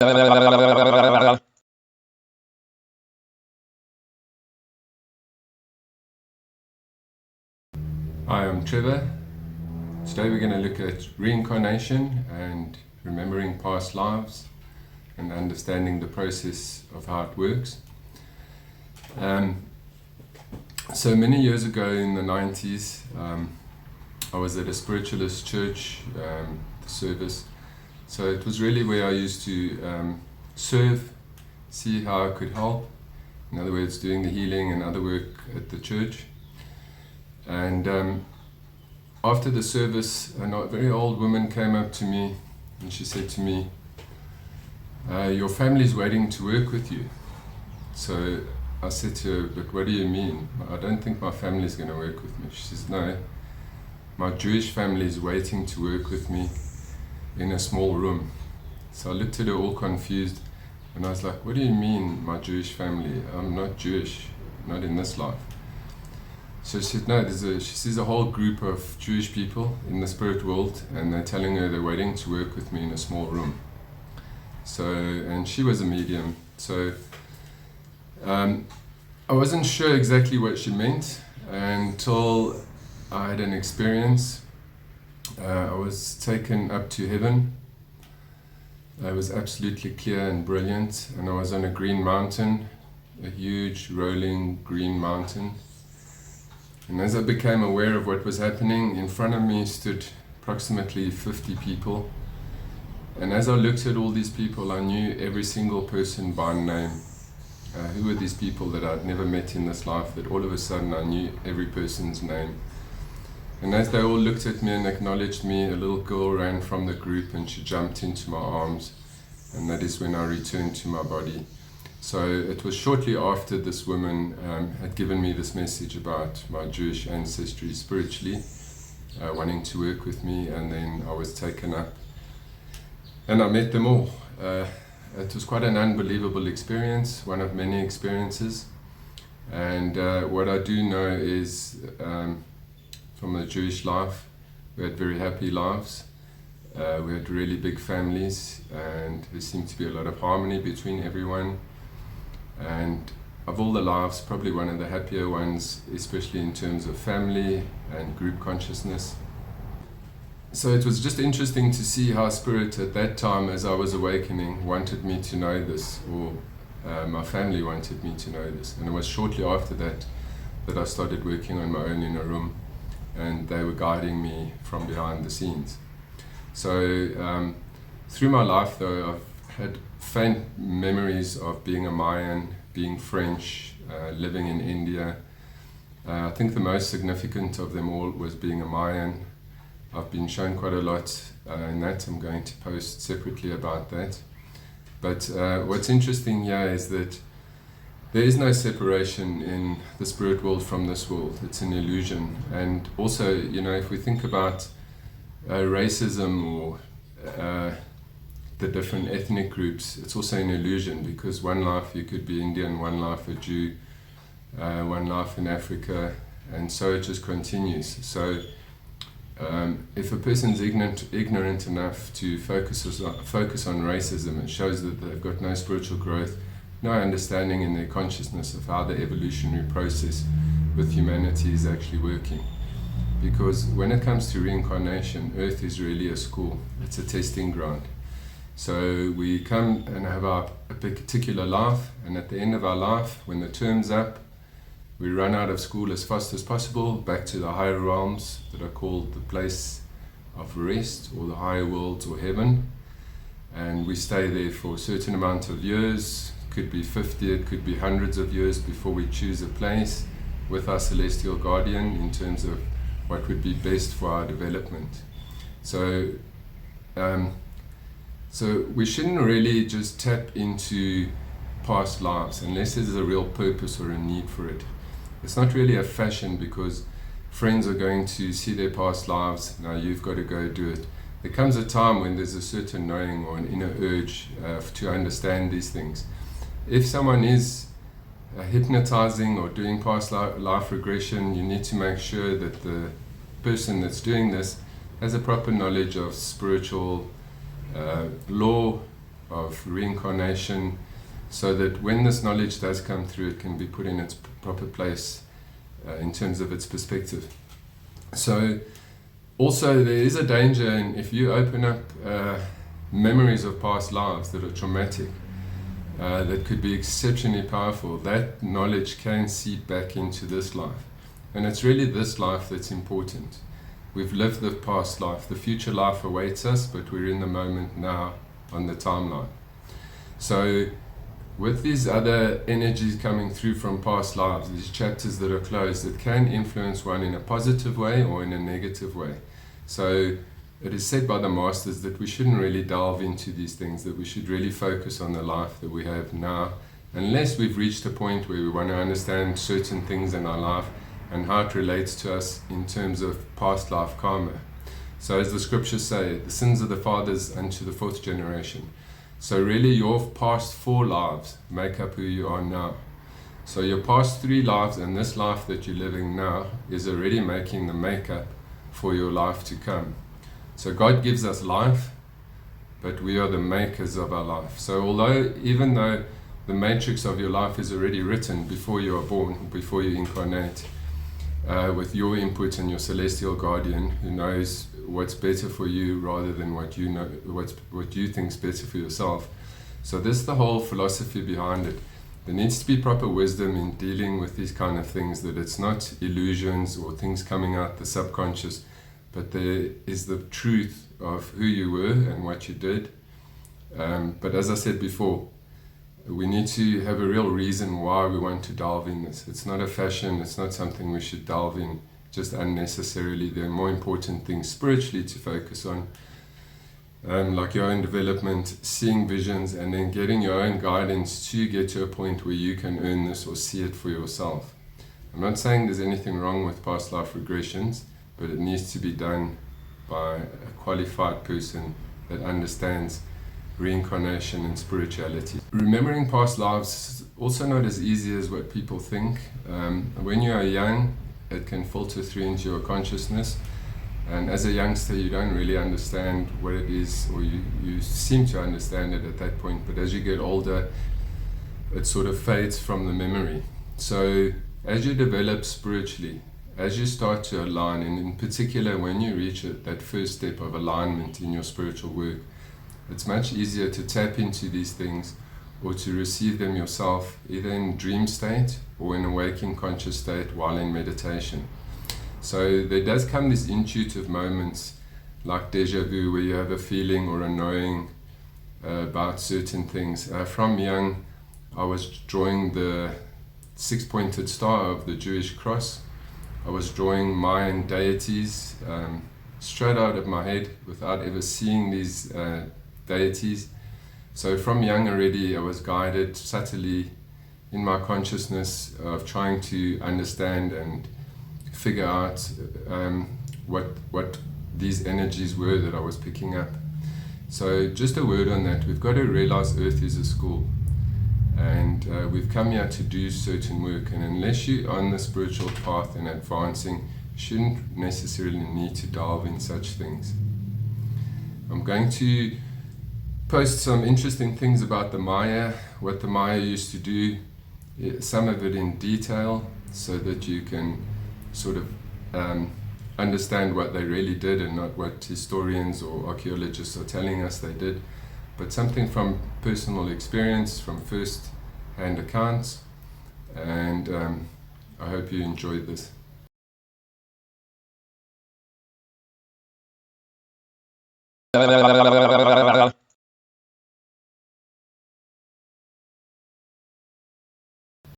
Hi, I'm Trevor. Today we're going to look at reincarnation and remembering past lives and understanding the process of how it works. So many years ago in the 90s, I was at a spiritualist church service. So it was really where I used to serve, see how I could help. In other words, doing the healing and other work at the church. And after the service, a very old woman came up to me and she said to me, your family's waiting to work with you. So I said to her, but what do you mean? I don't think my family's going to work with me. She says, no, my Jewish family is waiting to work with me in a small room. So I looked at her all confused and I was like, what do you mean, my Jewish family? I'm not Jewish, not in this life. So she said, no, she sees a whole group of Jewish people in the spirit world and they're telling her they're waiting to work with me in a small room. So, and she was a medium. So I wasn't sure exactly what she meant until I had an experience. I was taken up to heaven. It was absolutely clear and brilliant, and I was on a green mountain, a huge rolling green mountain. And as I became aware of what was happening, in front of me stood approximately 50 people. And as I looked at all these people, I knew every single person by name. Who were these people that I'd never met in this life, that all of a sudden I knew every person's name. And as they all looked at me and acknowledged me, a little girl ran from the group and she jumped into my arms. And that is when I returned to my body. So it was shortly after this woman had given me this message about my Jewish ancestry spiritually, wanting to work with me, and then I was taken up. And I met them all. It was quite an unbelievable experience, one of many experiences. And what I do know is, from the Jewish life, we had very happy lives. We had really big families, and there seemed to be a lot of harmony between everyone. And of all the lives, probably one of the happier ones, especially in terms of family and group consciousness. So it was just interesting to see how Spirit at that time, as I was awakening, wanted me to know this, or my family wanted me to know this. And it was shortly after that that I started working on my own in a room, and they were guiding me from behind the scenes. So through my life though, I've had faint memories of being a Mayan, being French, living in India. I think the most significant of them all was being a Mayan. I've been shown quite a lot in that. I'm going to post separately about that. But what's interesting here is that there is no separation in the spirit world from this world. It's an illusion. And also, if we think about racism or the different ethnic groups, it's also an illusion, because one life you could be Indian, one life a Jew, one life in Africa, and so it just continues. So if a person's ignorant enough to focus on racism, it shows that they've got no spiritual growth, no understanding in their consciousness of how the evolutionary process with humanity is actually working. Because when it comes to reincarnation, Earth is really a school. It's a testing ground. So we come and have a particular life, and at the end of our life, when the term's up, we run out of school as fast as possible, back to the higher realms that are called the place of rest, or the higher worlds, or heaven. And we stay there for a certain amount of years. It could be 50, it could be hundreds of years before we choose a place with our celestial guardian in terms of what would be best for our development. So we shouldn't really just tap into past lives unless there's a real purpose or a need for it. It's not really a fashion because friends are going to see their past lives. Now you've got to go do it. There comes a time when there's a certain knowing or an inner urge to understand these things. If someone is hypnotizing or doing past life regression, you need to make sure that the person that's doing this has a proper knowledge of spiritual law, of reincarnation, so that when this knowledge does come through, it can be put in its proper place in terms of its perspective. So also there is a danger in if you open up memories of past lives that are traumatic, that could be exceptionally powerful. That knowledge can seep back into this life. And it's really this life that's important. We've lived the past life. The future life awaits us, but we're in the moment now on the timeline. So with these other energies coming through from past lives, these chapters that are closed, it can influence one in a positive way or in a negative way. So it is said by the masters that we shouldn't really delve into these things, that we should really focus on the life that we have now, unless we've reached a point where we want to understand certain things in our life and how it relates to us in terms of past life karma. So as the scriptures say, the sins of the fathers unto the fourth generation. So really your past 4 lives make up who you are now. So your past 3 lives and this life that you're living now is already making the makeup for your life to come. So God gives us life, but we are the makers of our life. So even though the matrix of your life is already written before you are born, before you incarnate, with your input and your celestial guardian who knows what's better for you rather than what you know, what you think is better for yourself. So this is the whole philosophy behind it. There needs to be proper wisdom in dealing with these kind of things, that it's not illusions or things coming out the subconscious, but there is the truth of who you were and what you did. But as I said before, we need to have a real reason why we want to delve in this. It's not a fashion, it's not something we should delve in just unnecessarily. There are more important things spiritually to focus on, like your own development, seeing visions, and then getting your own guidance to get to a point where you can earn this or see it for yourself. I'm not saying there's anything wrong with past life regressions, but it needs to be done by a qualified person that understands reincarnation and spirituality. Remembering past lives is also not as easy as what people think. When you are young, it can filter through into your consciousness, and as a youngster you don't really understand what it is, or you seem to understand it at that point, but as you get older it sort of fades from the memory. So as you develop spiritually, as you start to align, and in particular when you reach that first step of alignment in your spiritual work, it's much easier to tap into these things or to receive them yourself, either in dream state or in a waking conscious state while in meditation. So there does come these intuitive moments like deja vu, where you have a feeling or a knowing about certain things. From young I was drawing the 6-pointed star of the Jewish cross. I was drawing Mayan deities straight out of my head without ever seeing these deities. So from young already I was guided subtly in my consciousness of trying to understand and figure out what these energies were that I was picking up. So just a word on that, we've got to realize Earth is a school, and we've come here to do certain work, and unless you're on the spiritual path and advancing, you shouldn't necessarily need to delve in such things. I'm going to post some interesting things about the Maya, what the Maya used to do, some of it in detail, so that you can sort of understand what they really did and not what historians or archaeologists are telling us they did, but something from personal experience, from first-hand accounts, and I hope you enjoyed this.